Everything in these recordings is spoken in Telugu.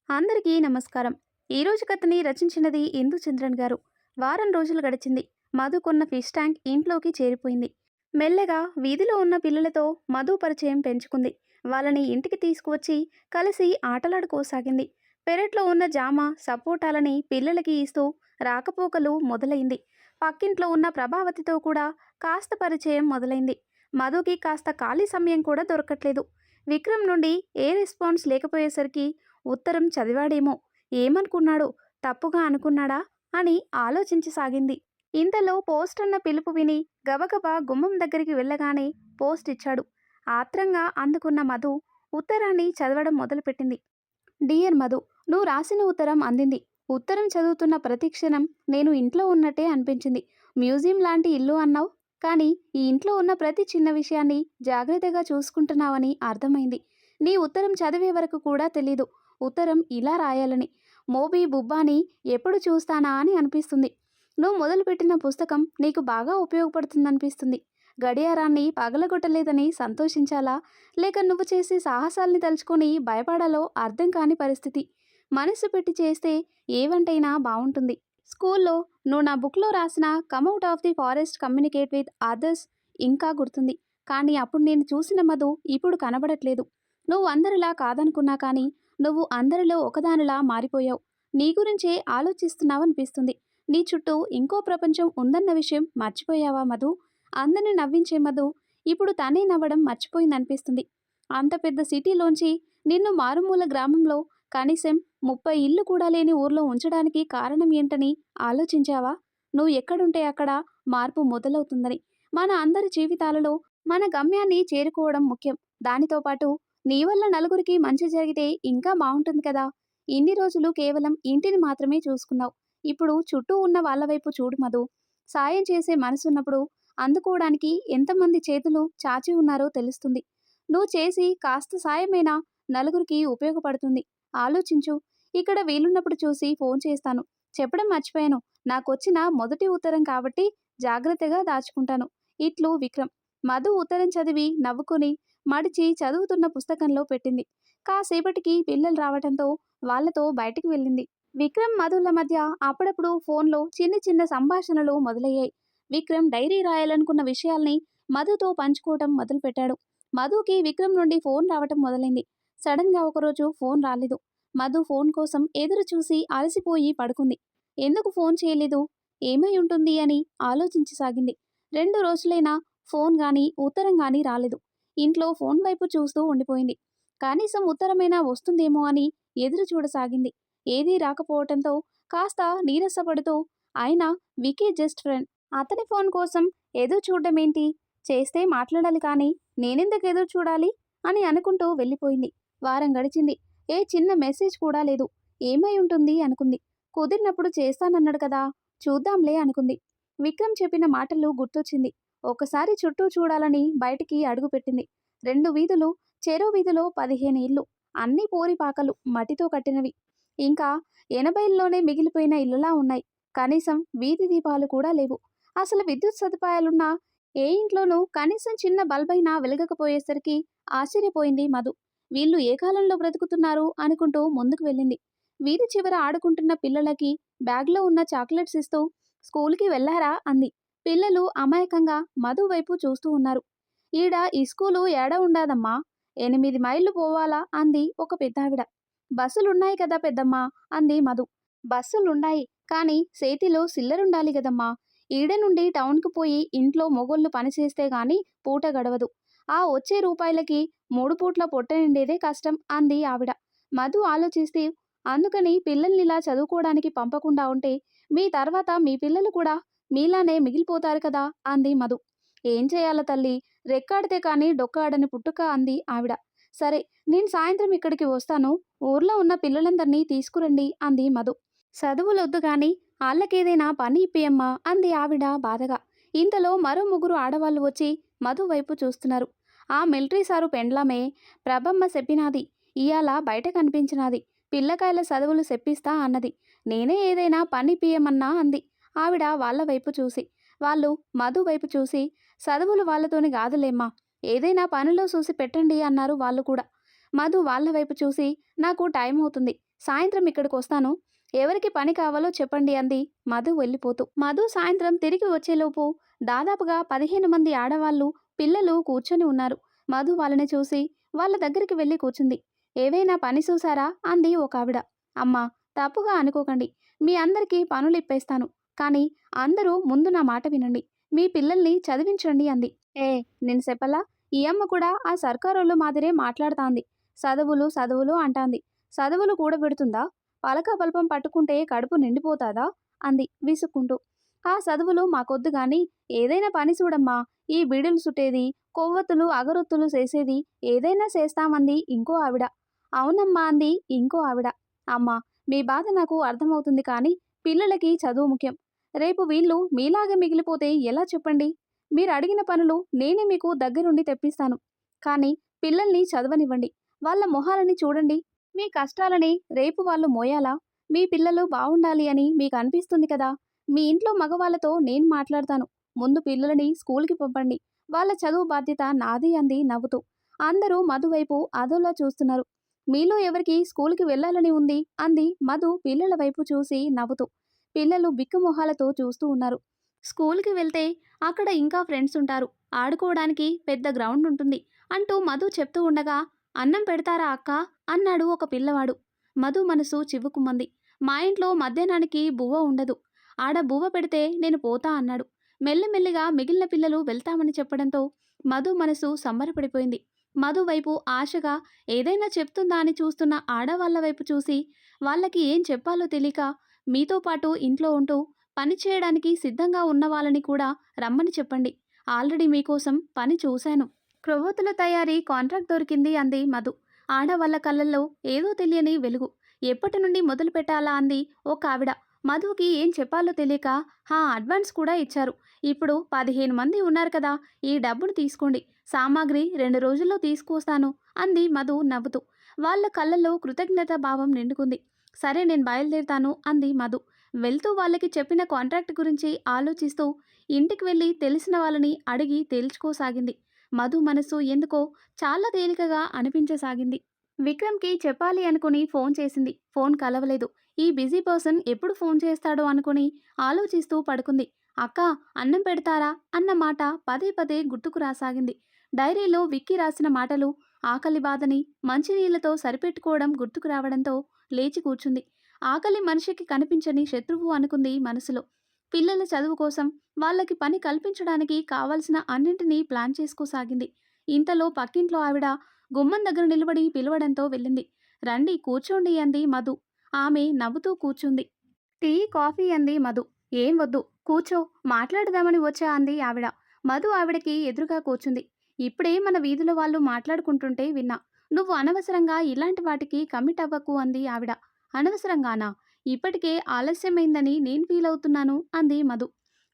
అందరికీ నమస్కారం. ఈరోజు కథని రచించినది ఇందుచంద్రన్ గారు. వారం రోజులు గడిచింది. మధు కొన్న ఫిష్ ట్యాంక్ ఇంట్లోకి చేరిపోయింది. మెల్లగా వీధిలో ఉన్న పిల్లలతో మధు పరిచయం పెంచుకుంది. వాళ్ళని ఇంటికి తీసుకువచ్చి కలిసి ఆటలాడుకోసాగింది. పెరట్లో ఉన్న జామ, సపోటాలని పిల్లలకి ఇస్తూ రాకపోకలు మొదలైంది. పక్కింట్లో ఉన్న ప్రభావతితో కూడా కాస్త పరిచయం మొదలైంది. మధుకి కాస్త ఖాళీ సమయం కూడా దొరకట్లేదు. విక్రమ్ నుండి ఏ రెస్పాన్స్ లేకపోయేసరికి ఉత్తరం చదివాడేమో, ఏమనుకున్నాడో, తప్పుగా అనుకున్నాడా అని ఆలోచించసాగింది. ఇంతలో పోస్ట్ అన్న పిలుపు విని గబగబా గుమ్మం దగ్గరికి వెళ్ళగానే పోస్ట్ ఇచ్చాడు. ఆత్రంగా అందుకున్న మధు ఉత్తరాన్ని చదవడం మొదలుపెట్టింది. డియర్ మధు, నువ్వు రాసిన ఉత్తరం అందింది. ఉత్తరం చదువుతున్న ప్రతి క్షణం నేను ఇంట్లో ఉన్నట్టే అనిపించింది. మ్యూజియం లాంటి ఇల్లు అన్నావు, కానీ ఈ ఇంట్లో ఉన్న ప్రతి చిన్న విషయాన్ని జాగ్రత్తగా చూసుకుంటున్నావని అర్థమైంది. నీ ఉత్తరం చదివే వరకు కూడా తెలీదు ఉత్తరం ఇలా రాయాలని. మోబీ బుబ్బాని ఎప్పుడు చూస్తానా అని అనిపిస్తుంది. నువ్వు మొదలుపెట్టిన పుస్తకం నీకు బాగా ఉపయోగపడుతుందనిపిస్తుంది. గడియారాన్ని పగలగొట్టలేదని సంతోషించాలా, లేక నువ్వు చేసే సాహసాల్ని తలుచుకొని భయపడాలో అర్థం కాని పరిస్థితి. మనసు పెట్టి చేస్తే ఏవంటైనా బాగుంటుంది. స్కూల్లో నువ్వు నా బుక్లో రాసిన come out of the forest communicate with others ఇంకా గుర్తుంది. కానీ అప్పుడు నేను చూసిన మధు ఇప్పుడు కనబడట్లేదు. నువ్వు అందరిలా కాదనుకున్నా కానీ నువ్వు అందరిలో ఒకదానిలా మారిపోయావు. నీ గురించే ఆలోచిస్తున్నావనిపిస్తుంది. నీ చుట్టూ ఇంకో ప్రపంచం ఉందన్న విషయం మర్చిపోయావా మధు? అందరిని నవ్వించే మధు ఇప్పుడు తనే నవ్వడం మర్చిపోయిందనిపిస్తుంది. అంత పెద్ద సిటీలోంచి నిన్ను మారుమూల గ్రామంలో కనీసం 30 ఇళ్ళు కూడా లేని ఊర్లో ఉంచడానికి కారణం ఏంటని ఆలోచించావా? నువ్వు ఎక్కడుంటే అక్కడ మార్పు మొదలవుతుందని. మన అందరి జీవితాలలో మన గమ్యాన్ని చేరుకోవడం ముఖ్యం. దానితో పాటు నీ వల్ల నలుగురికి మంచి జరిగితే ఇంకా బాగుంటుంది కదా. ఇన్ని రోజులు కేవలం ఇంటిని మాత్రమే చూసుకున్నావు. ఇప్పుడు చుట్టూ ఉన్న వాళ్ళ వైపు చూడు మధు. సాయం చేసే మనసున్నప్పుడు అందుకోవడానికి ఎంతమంది చేతులు చాచి ఉన్నారో తెలుస్తుంది. నువ్వు చేసి కాస్త సాయమైనా నలుగురికి ఉపయోగపడుతుంది. ఆలోచించు. ఇక్కడ వీలున్నప్పుడు చూసి ఫోన్ చేస్తాను. చెప్పడం మర్చిపోయాను, నాకొచ్చిన మొదటి ఉత్తరం కాబట్టి జాగ్రత్తగా దాచుకుంటాను. ఇట్లు విక్రమ్. మధు ఉత్తరం చదివి నవ్వుకుని మడిచి చదువుతున్న పుస్తకంలో పెట్టింది. కాసేపటికి పిల్లలు రావటంతో వాళ్లతో బయటికి వెళ్ళింది. విక్రమ్ మధుల మధ్య అప్పుడప్పుడు ఫోన్లో చిన్న చిన్న సంభాషణలు మొదలయ్యాయి. విక్రమ్ డైరీ రాయాలనుకున్న విషయాల్ని మధుతో పంచుకోవటం మొదలుపెట్టాడు. మధుకి విక్రమ్ నుండి ఫోన్ రావటం మొదలైంది. సడన్గా ఒకరోజు ఫోన్ రాలేదు. మధు ఫోన్ కోసం ఎదురు చూసి అలసిపోయి పడుకుంది. ఎందుకు ఫోన్ చేయలేదు, ఏమై ఉంటుంది అని ఆలోచించసాగింది. 2 రోజులైనా ఫోన్ గానీ ఉత్తరం గానీ రాలేదు. ఇంట్లో ఫోన్ వైపు చూస్తూ ఉండిపోయింది. కనీసం ఉత్తరమైనా వస్తుందేమో అని ఎదురు చూడసాగింది. ఏదీ రాకపోవటంతో కాస్త నీరసపడుతూ, అయినా వికీ జస్ట్ ఫ్రెండ్, అతని ఫోన్ కోసం ఎదురు చూడడమేంటి, చేస్తే మాట్లాడాలి కానీ నేనెందుకు ఎదురు చూడాలి అని అనుకుంటూ వెళ్ళిపోయింది. వారం గడిచింది. ఏ చిన్న మెసేజ్ కూడా లేదు. ఏమై ఉంటుంది అనుకుంది. కుదిరినప్పుడు చేస్తానన్నాడు కదా, చూద్దాంలే అనుకుంది. విక్రమ్ చెప్పిన మాటలు గుర్తొచ్చింది. ఒకసారి చుట్టూ చూడాలని బయటికి అడుగుపెట్టింది. 2 వీధులు, చెరో వీధిలో 15 ఇళ్ళు, అన్ని పోరిపాకలు, మట్టితో కట్టినవి. ఇంకా 80ల్లోనే మిగిలిపోయిన ఇళ్ళలా ఉన్నాయి. కనీసం వీధి దీపాలు కూడా లేవు. అసలు విద్యుత్ సదుపాయాలున్నా ఏ ఇంట్లోనూ కనీసం చిన్న బల్బైనా వెలగకపోయేసరికి ఆశ్చర్యపోయింది మధు. వీళ్ళు ఏ కాలంలో బ్రతుకుతున్నారు అనుకుంటూ ముందుకు వెళ్ళింది. వీధి చివర ఆడుకుంటున్న పిల్లలకి బ్యాగ్లో ఉన్న చాక్లెట్స్ ఇస్తూ స్కూల్కి వెళ్ళారా అంది. పిల్లలు అమాయకంగా మధు వైపు చూస్తూ ఉన్నారు. ఈడ ఈ స్కూలు ఏడ ఉండాదమ్మా, 8 మైళ్ళు పోవాలా అంది ఒక పెద్దావిడ. బస్సులున్నాయి కదా పెద్దమ్మా అంది మధు. బస్సులున్నాయి కానీ సేతిలో సిల్లరుండాలి గదమ్మా. ఈడ నుండి టౌన్కి పోయి ఇంట్లో మొగోళ్ళు పనిచేస్తే గాని పూట గడవదు. ఆ వచ్చే రూపాయలకి 3 పూట్ల పొట్ట నిండేదే కష్టం అంది ఆవిడ. మధు ఆలోచిస్తే, అందుకని పిల్లల్నిలా చదువుకోవడానికి పంపకుండా ఉంటే మీ తర్వాత మీ పిల్లలు కూడా మీలానే మిగిలిపోతారు కదా అంది మధు. ఏం చేయాల తల్లి, రెక్కాడితే కానీ డొక్కాడని పుట్టుక అంది ఆవిడ. సరే, నేను సాయంత్రం ఇక్కడికి వస్తాను. ఊర్లో ఉన్న పిల్లలందరినీ తీసుకురండి అంది మధు. చదువులొద్దు గాని ఆళ్ళకేదైనా పని ఇప్పియమ్మా అంది ఆవిడ బాధగా. ఇంతలో మరో 3 ఆడవాళ్ళు వచ్చి మధు వైపు చూస్తున్నారు. ఆ మిలిటరీ సారు పెండ్లామే ప్రభమ్మ చెప్పినాది, ఇయాల బయట కనిపించినాది. పిల్లకాయల చదువులు చెప్పిస్తా అన్నది. నేనే ఏదైనా పని ఇప్పియమన్నా అంది ఆవిడ వాళ్ళ వైపు చూసి. వాళ్ళు మధు వైపు చూసి, చదువులు వాళ్ళతోని కాదులేమ్మా, ఏదైనా పనిలో చూసి పెట్టండి అన్నారు వాళ్ళు కూడా. మధు వాళ్ళ వైపు చూసి, నాకు టైం అవుతుంది, సాయంత్రం ఇక్కడికి వస్తాను, ఎవరికి పని కావాలో చెప్పండి అంది మధు వెళ్ళిపోతూ. మధు సాయంత్రం తిరిగి వచ్చేలోపు దాదాపుగా 15 మంది ఆడవాళ్ళు, పిల్లలు కూర్చొని ఉన్నారు. మధు వాళ్ళని చూసి వాళ్ళ దగ్గరికి వెళ్ళి కూర్చుంది. ఏవైనా పని చూసారా అంది ఒక ఆవిడ. అమ్మా, తప్పుగా అనుకోకండి, మీ అందరికీ పనులు ఇప్పేస్తాను, కానీ అందరూ ముందు నా మాట వినండి, మీ పిల్లల్ని చదివించండి అంది. ఏ, నేను చెప్పలా, ఈ అమ్మ కూడా ఆ సర్కారోళ్ళు మాదిరే మాట్లాడుతాంది. చదువులు చదువులు అంటాంది. చదువులు కూడబెడుతుందా? పలక బల్పం పట్టుకుంటే కడుపు నిండిపోతాదా అంది విసుక్కుంటూ. ఆ చదువులు మాకొద్దు గాని ఏదైనా పని చూడమ్మా, ఈ బీడులు చుట్టేది, కొవ్వొత్తులు అగరొత్తులు చేసేది ఏదైనా చేస్తామంది ఇంకో ఆవిడ. అవునమ్మా అంది ఇంకో ఆవిడ. అమ్మా, మీ బాధ నాకు అర్థమవుతుంది, కానీ పిల్లలకి చదువు ముఖ్యం. రేపు వీళ్ళు మీలాగే మిగిలిపోతే ఎలా చెప్పండి? మీరు అడిగిన పనులు నేనే మీకు దగ్గరుండి తెప్పిస్తాను, కానీ పిల్లల్ని చదవనివ్వండి, వాళ్ళ మొహాలని చూడండి. మీ కష్టాలని రేపు వాళ్ళు మోయాలా? మీ పిల్లలు బావుండాలి అని మీకు అనిపిస్తుంది కదా. మీ ఇంట్లో మగవాళ్ళతో నేను మాట్లాడతాను, ముందు పిల్లలని స్కూల్కి పంపండి, వాళ్ళ చదువు బాధ్యత నాది అంది నవ్వుతూ. అందరూ మధు వైపు అదోలా చూస్తున్నారు. మీలో ఎవరికి స్కూల్కి వెళ్ళాలని ఉంది అంది మధు పిల్లల వైపు చూసి నవ్వుతూ. పిల్లలు బిక్కుమొహాలతో చూస్తూ ఉన్నారు. స్కూల్కి వెళ్తే అక్కడ ఇంకా ఫ్రెండ్స్ ఉంటారు, ఆడుకోవడానికి పెద్ద గ్రౌండ్ ఉంటుంది అంటూ మధు చెప్తూ ఉండగా, అన్నం పెడతారా అక్క అన్నాడు ఒక పిల్లవాడు. మధు మనసు చివుకుమంది. మా ఇంట్లో మధ్యాహ్నానికి బువ్వ ఉండదు, ఆడ బువ్వ పెడితే నేను పోతా అన్నాడు. మెల్లిమెల్లిగా మిగిలిన పిల్లలు వెళ్తామని చెప్పడంతో మధు మనసు సంబరపడిపోయింది. మధు వైపు ఆశగా ఏదైనా చెప్తుందా అని చూస్తున్న ఆడవాళ్ల వైపు చూసి, వాళ్ళకి ఏం చెప్పాలో తెలియక, మీతో పాటు ఇంట్లో ఉంటూ పని చేయడానికి సిద్ధంగా ఉన్న వాళ్ళని కూడా రమ్మని చెప్పండి, ఆల్రెడీ మీకోసం పని చూశాను. క్రొవ్వొత్తుల తయారీ కాంట్రాక్ట్ దొరికింది అంది మధు. ఆడవాళ్ళ కళ్ళల్లో ఏదో తెలియని వెలుగు. ఎప్పటి నుండి మొదలు పెట్టాలా అంది ఒక ఆవిడ. మధుకి ఏం చెప్పాలో తెలియక, అడ్వాన్స్ కూడా ఇచ్చారు, ఇప్పుడు 15 మంది ఉన్నారు కదా, ఈ డబ్బును తీసుకోండి, సామాగ్రి 2 రోజుల్లో తీసుకొస్తాను అంది మధు నవ్వుతూ. వాళ్ళ కళ్ళల్లో కృతజ్ఞత భావం నిండుకుంది. సరే, నేను బయలుదేరుతాను అంది మధు. వెళ్తూ వాళ్ళకి చెప్పిన కాంట్రాక్ట్ గురించి ఆలోచిస్తూ ఇంటికి వెళ్ళి తెలిసిన వాళ్ళని అడిగి తేల్చుకోసాగింది. మధు మనసు ఎందుకో చాలా తేలికగా అనిపించసాగింది. విక్రమ్కి చెప్పాలి అనుకుని ఫోన్ చేసింది, ఫోన్ కలవలేదు. ఈ బిజీ పర్సన్ ఎప్పుడు ఫోన్ చేస్తాడో అనుకుని ఆలోచిస్తూ పడుకుంది. అక్క, అన్నం పెడతారా అన్న మాట పదే పదే గుర్తుకు రాసాగింది. డైరీలో విక్కీ రాసిన మాటలు, ఆకలి బాధని మంచినీళ్లతో సరిపెట్టుకోవడం గుర్తుకు రావడంతో లేచి కూర్చుంది. ఆకలి మనిషికి కనిపించని శత్రువు అనుకుంది మనసులో. పిల్లల చదువు కోసం వాళ్ళకి పని కల్పించడానికి కావలసిన అన్నింటినీ ప్లాన్ చేసుకోసాగింది. ఇంతలో పక్కింట్లో ఆవిడ గుమ్మం దగ్గర నిలబడి పిలవడంతో వెళ్ళింది. రండి కూర్చోండి అంది మధు. ఆమె నవ్వుతూ కూర్చుంది. టీ, కాఫీ అంది మధు. ఏం వద్దు, కూర్చో, మాట్లాడదామని వచ్చా అంది ఆవిడ. మధు ఆవిడకి ఎదురుగా కూర్చుంది. ఇప్పుడే మన వీధిలో వాళ్ళు మాట్లాడుకుంటుంటే విన్నా, నువ్వు అనవసరంగా ఇలాంటి వాటికి కమిట్ అవ్వకు అంది ఆవిడ. అనవసరంగానా? ఇప్పటికే ఆలస్యమైందని నేను ఫీల్ అవుతున్నాను అంది మధు.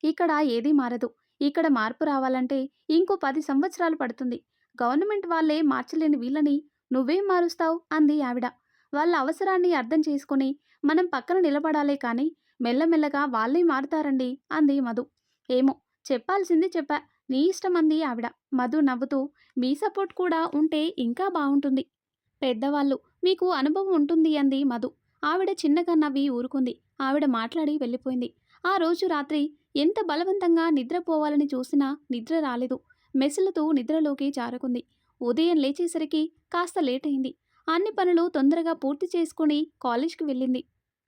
ఇక్కడ ఏదీ మారదు, ఇక్కడ మార్పు రావాలంటే ఇంకో 10 సంవత్సరాలు పడుతుంది. గవర్నమెంట్ వాళ్ళే మార్చలేని వీళ్ళని నువ్వేం మారుస్తావు అంది ఆవిడ. వాళ్ళ అవసరాన్ని అర్థం చేసుకుని మనం పక్కన నిలబడాలే కానీ మెల్లమెల్లగా వాళ్ళే మారుతారండి అంది మధు. ఏమో, చెప్పాల్సింది చెప్పా, నీ ఇష్టం అంది ఆవిడ. మధు నవ్వుతూ, మీ సపోర్ట్ కూడా ఉంటే ఇంకా బాగుంటుంది, పెద్దవాళ్ళు, మీకు అనుభవం ఉంటుంది అంది మధు. ఆవిడ చిన్నగా నవ్వి ఊరుకుంది. ఆవిడ మాట్లాడి వెళ్ళిపోయింది. ఆ రోజు రాత్రి ఎంత బలవంతంగా నిద్రపోవాలని చూసినా నిద్ర రాలేదు. మెసులుతూ నిద్రలోకి జారుకుంది. ఉదయం లేచేసరికి కాస్త లేట్ అయింది. అన్ని పనులు తొందరగా పూర్తి చేసుకుని కాలేజ్కి వెళ్ళింది.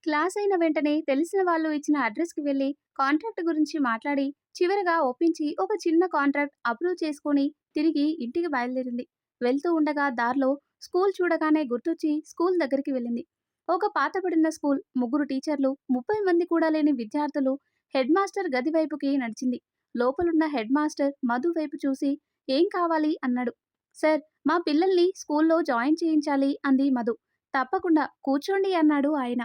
క్లాస్ అయిన వెంటనే తెలిసిన వాళ్ళు ఇచ్చిన అడ్రస్కి వెళ్ళి కాంట్రాక్ట్ గురించి మాట్లాడి చివరగా ఒప్పించి ఒక చిన్న కాంట్రాక్ట్ అప్రూవ్ చేసుకుని తిరిగి ఇంటికి బయలుదేరింది. వెళ్తూ ఉండగా దారిలో స్కూల్ చూడగానే గుర్తొచ్చి స్కూల్ దగ్గరికి వెళ్ళింది. ఒక పాతబడిన స్కూల్, 3 టీచర్లు, 30 మంది కూడా లేని విద్యార్థులు. హెడ్ మాస్టర్ గది వైపుకి నడిచింది. లోపలున్న హెడ్ మాస్టర్ మధు వైపు చూసి, ఏం కావాలి అన్నాడు. సార్, మా పిల్లల్ని స్కూల్లో జాయిన్ చేయించాలి అంది మధు. తప్పకుండా కూర్చోండి అన్నాడు ఆయన.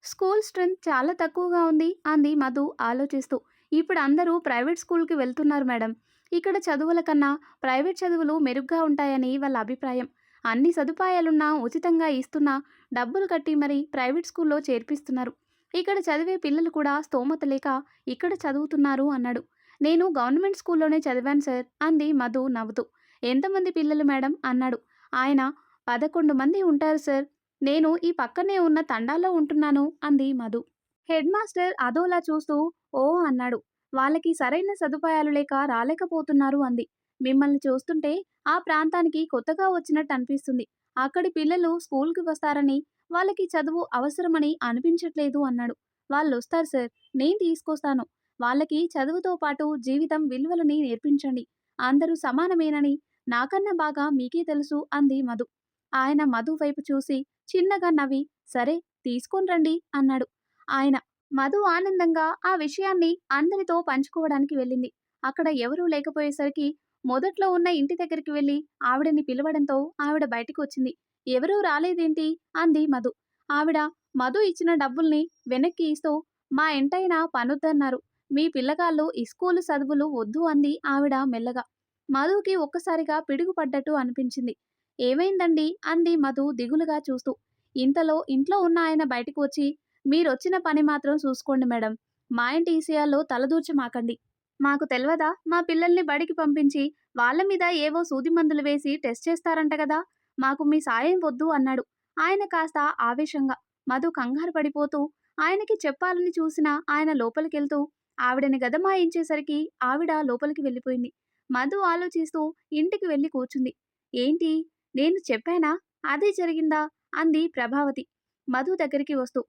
స్కూల్ స్ట్రెంత్ చాలా తక్కువగా ఉంది అంది మధు ఆలోచిస్తూ. ఇప్పుడు అందరూ ప్రైవేట్ స్కూల్కి వెళ్తున్నారు మేడం, ఇక్కడ చదువుల కన్నా ప్రైవేట్ చదువులు మెరుగ్గా ఉంటాయని వాళ్ళ అభిప్రాయం. అన్ని సదుపాయాలున్నా ఉచితంగా ఇస్తున్నా డబ్బులు కట్టి మరీ ప్రైవేట్ స్కూల్లో చేర్పిస్తున్నారు. ఇక్కడ చదివే పిల్లలు కూడా స్తోమత లేక ఇక్కడ చదువుతున్నారు అన్నాడు. నేను గవర్నమెంట్ స్కూల్లోనే చదివాను సార్ అంది మధు నవ్వుతూ. ఎంతమంది పిల్లలు మేడం అన్నాడు ఆయన. 11 మంది ఉంటారు సార్. నేను ఈ పక్కనే ఉన్న తండాలో ఉంటున్నాను అంది మధు. హెడ్ మాస్టర్ అదోలా చూస్తూ ఓ అన్నాడు. వాళ్ళకి సరైన సదుపాయాలు లేక రాలేకపోతున్నారు అంది. మిమ్మల్ని చూస్తుంటే ఆ ప్రాంతానికి కొత్తగా వచ్చినట్టు అనిపిస్తుంది. అక్కడి పిల్లలు స్కూల్కి వస్తారని, వాళ్ళకి చదువు అవసరమని అనిపించట్లేదు అన్నాడు. వాళ్ళొస్తారు సార్, నేను తీసుకొస్తాను. వాళ్ళకి చదువుతో పాటు జీవితం విలువలని నేర్పించండి. అందరూ సమానమేనని నాకన్నా బాగా మీకే తెలుసు అంది మధు. ఆయన మధు వైపు చూసి చిన్నగా నవ్వి సరే తీసుకొని రండి అన్నాడు. ఆయన మధు ఆనందంగా ఆ విషయాన్ని అందరితో పంచుకోవడానికి వెళ్ళింది. అక్కడ ఎవరూ లేకపోయేసరికి మొదట్లో ఉన్న ఇంటి దగ్గరికి వెళ్ళి ఆవిడని పిలవడంతో ఆవిడ బయటికి వచ్చింది. ఎవరూ రాలేదేంటి అంది మధు. ఆవిడ మధు ఇచ్చిన డబ్బుల్ని వెనక్కి ఇస్తూ మా ఎంటైనా పనొద్దన్నారు. మీ పిల్లగాళ్ళు ఈ స్కూలు చదువులు వద్దు అంది ఆవిడ మెల్లగా. మధుకి ఒక్కసారిగా పిడుగు పడ్డట్టు అనిపించింది. ఏమైందండి అంది మధు దిగులుగా చూస్తూ. ఇంతలో ఇంట్లో ఉన్న ఆయన బయటికి వచ్చి మీరొచ్చిన పని మాత్రం చూసుకోండి మేడం. మా ఇంటి విషయాల్లో తలదూర్చమాకండి. మాకు తెల్వదా మా పిల్లల్ని బడికి పంపించి వాళ్ళ మీద ఏవో సూది మందులు వేసి టెస్ట్ చేస్తారంట కదా. మాకు మీ సాయం వద్దు అన్నాడు. ఆయన కాస్త ఆవేశంగా. మధు కంగారు పడిపోతూ ఆయనకి చెప్పాలని చూసినా ఆయన లోపలికెళ్తూ ఆవిడని గదమాయించేసరికి ఆవిడ లోపలికి వెళ్ళిపోయింది. మధు ఆలోచిస్తూ ఇంటికి వెళ్ళి కూర్చుంది. ఏంటి నేను చెప్పానా అదే జరిగిందా అంది ప్రభావతి మధు దగ్గరికి వస్తూ.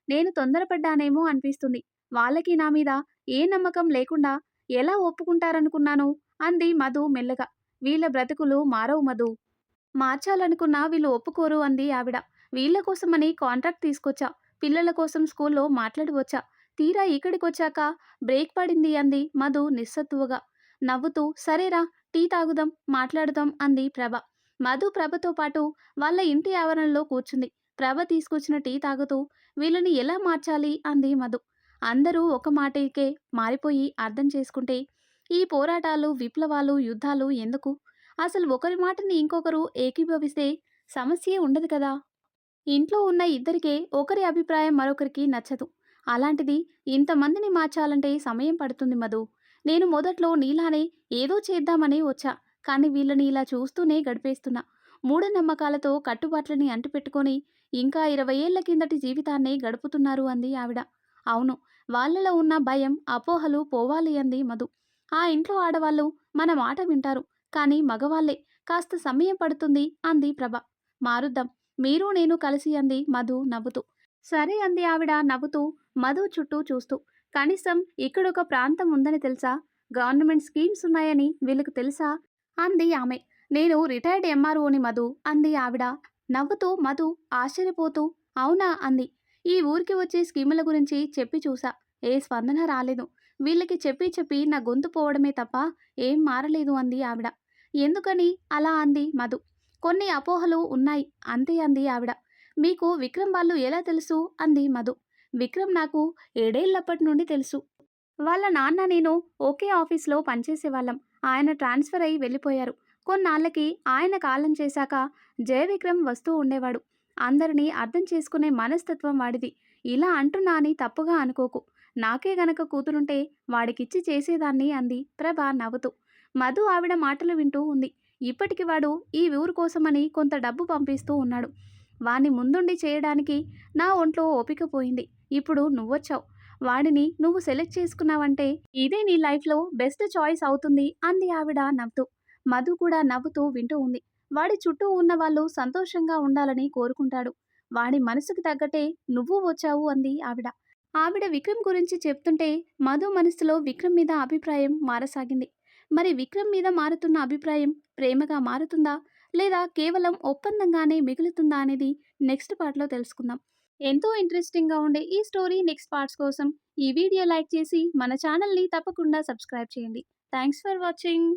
నేను తొందరపడ్డానేమో అనిపిస్తుంది. వాళ్ళకి నా మీద ఏ నమ్మకం లేకుండా ఎలా ఒప్పుకుంటారనుకున్నాను అంది మధు మెల్లగా. వీళ్ళ బ్రతుకులు మారవు మధు. మార్చాలనుకున్నా వీళ్ళు ఒప్పుకోరు అంది ఆవిడ. వీళ్ళ కోసమని కాంట్రాక్ట్ తీసుకొచ్చా. పిల్లల కోసం స్కూల్లో మాట్లాడి వచ్చా. తీరా ఇక్కడికొచ్చాక బ్రేక్ పడింది అంది మధు నిస్సత్తువగా. నవ్వుతూ సరేరా టీ తాగుదాం మాట్లాడుదాం అంది ప్రభ. మధు ప్రభతో పాటు వాళ్ళ ఇంటి ఆవరణలో కూర్చుంది. ప్రభ తీసుకొచ్చిన టీ తాగుతూ వీళ్ళని ఎలా మార్చాలి అంది మధు. అందరూ ఒక మాటకే మారిపోయి అర్థం చేసుకుంటే ఈ పోరాటాలు విప్లవాలు యుద్ధాలు ఎందుకు? అసలు ఒకరి మాటని ఇంకొకరు ఏకీభవిస్తే సమస్యే ఉండదు కదా. ఇంట్లో ఉన్న ఇద్దరికే ఒకరి అభిప్రాయం మరొకరికి నచ్చదు. అలాంటిది ఇంతమందిని మార్చాలంటే సమయం పడుతుంది మధు. నేను మొదట్లో నీలానే ఏదో చేద్దామనే వచ్చా. కానీ వీళ్ళని ఇలా చూస్తూనే గడిపేస్తున్నా. మూఢనమ్మకాలతో కట్టుబాట్లని అంటిపెట్టుకొని ఇంకా 20 ఏళ్ల కిందటి జీవితాన్నే గడుపుతున్నారు అంది ఆవిడ. అవును, వాళ్ళలో ఉన్న భయం అపోహలు పోవాలి అంది మధు. ఆ ఇంట్లో ఆడవాళ్ళు మన మాట వింటారు. కానీ మగవాళ్లే కాస్త సమయం పడుతుంది అంది ప్రభ. మారుద్దాం మీరు నేను కలిసి అంది మధు నవ్వుతూ. సరే అంది ఆవిడ నవ్వుతూ మధు చుట్టూ చూస్తూ. కనీసం ఇక్కడొక ప్రాంతం ఉందని తెలుసా? గవర్నమెంట్ స్కీమ్స్ ఉన్నాయని వీళ్ళకు తెలుసా అంది ఆమె. నేను రిటైర్డ్ ఎంఆర్ఓని మధు అంది ఆవిడ నవ్వుతూ. మధు ఆశ్చర్యపోతూ అవునా అంది. ఈ ఊరికి వచ్చే స్కీముల గురించి చెప్పి చూసా. ఏ స్పందన రాలేదు. వీళ్ళకి చెప్పి చెప్పి నా గొంతు పోవడమే తప్ప ఏం మారలేదు అంది ఆవిడ. ఎందుకని అలా అంది మధు. కొన్ని అపోహలు ఉన్నాయి అంతే అంది ఆవిడ. మీకు విక్రమ్ వాళ్ళు ఎలా తెలుసు అంది మధు. విక్రమ్ నాకు 7 ఏళ్లప్పటి నుండి తెలుసు. వాళ్ళ నాన్న నేను ఒకే ఆఫీస్లో పనిచేసేవాళ్ళం. ఆయన ట్రాన్స్ఫర్ అయ్యి వెళ్ళిపోయారు. కొన్నాళ్ళకి ఆయన కాలం చేశాక జయవిక్రమ్ వస్తూ ఉండేవాడు. అందరినీ అర్థం చేసుకునే మనస్తత్వం వాడిది. ఇలా అంటున్నా అని తప్పుగా అనుకోకు. నాకే గనక కూతురుంటే వాడికిచ్చి చేసేదాన్ని అంది ప్రభ నవ్వుతూ. మధు ఆవిడ మాటలు వింటూ ఉంది. ఇప్పటికి వాడు ఈ ఊరు కోసమని కొంత డబ్బు పంపిస్తూ ఉన్నాడు. వాణ్ణి ముందుండి చేయడానికి నా ఒంట్లో ఓపిక పోయింది. ఇప్పుడు నువ్వొచ్చావు. వాడిని నువ్వు సెలెక్ట్ చేసుకున్నావంటే ఇదే నీ లైఫ్లో బెస్ట్ చాయిస్ అవుతుంది అంది ఆవిడ నవ్వుతూ. మధు కూడా నవ్వుతూ వింటూ ఉంది. వాడి చుట్టూ ఉన్న వాళ్ళు సంతోషంగా ఉండాలని కోరుకుంటాడు. వాడి మనసుకు తగ్గట్టే నువ్వు వచ్చావు అంది ఆవిడ. ఆవిడ విక్రమ్ గురించి చెప్తుంటే మధు మనసులో విక్రమ్ మీద అభిప్రాయం మారసాగింది. మరి విక్రమ్ మీద మారుతున్న అభిప్రాయం ప్రేమగా మారుతుందా లేదా కేవలం ఒప్పందంగానే మిగులుతుందా అనేది నెక్స్ట్ పార్ట్లో తెలుసుకుందాం. ఎంతో ఇంట్రెస్టింగ్గా ఉండే ఈ స్టోరీ నెక్స్ట్ పార్ట్స్ కోసం ఈ వీడియో లైక్ చేసి మన ఛానల్ని తప్పకుండా సబ్స్క్రైబ్ చేయండి. Thanks for watching.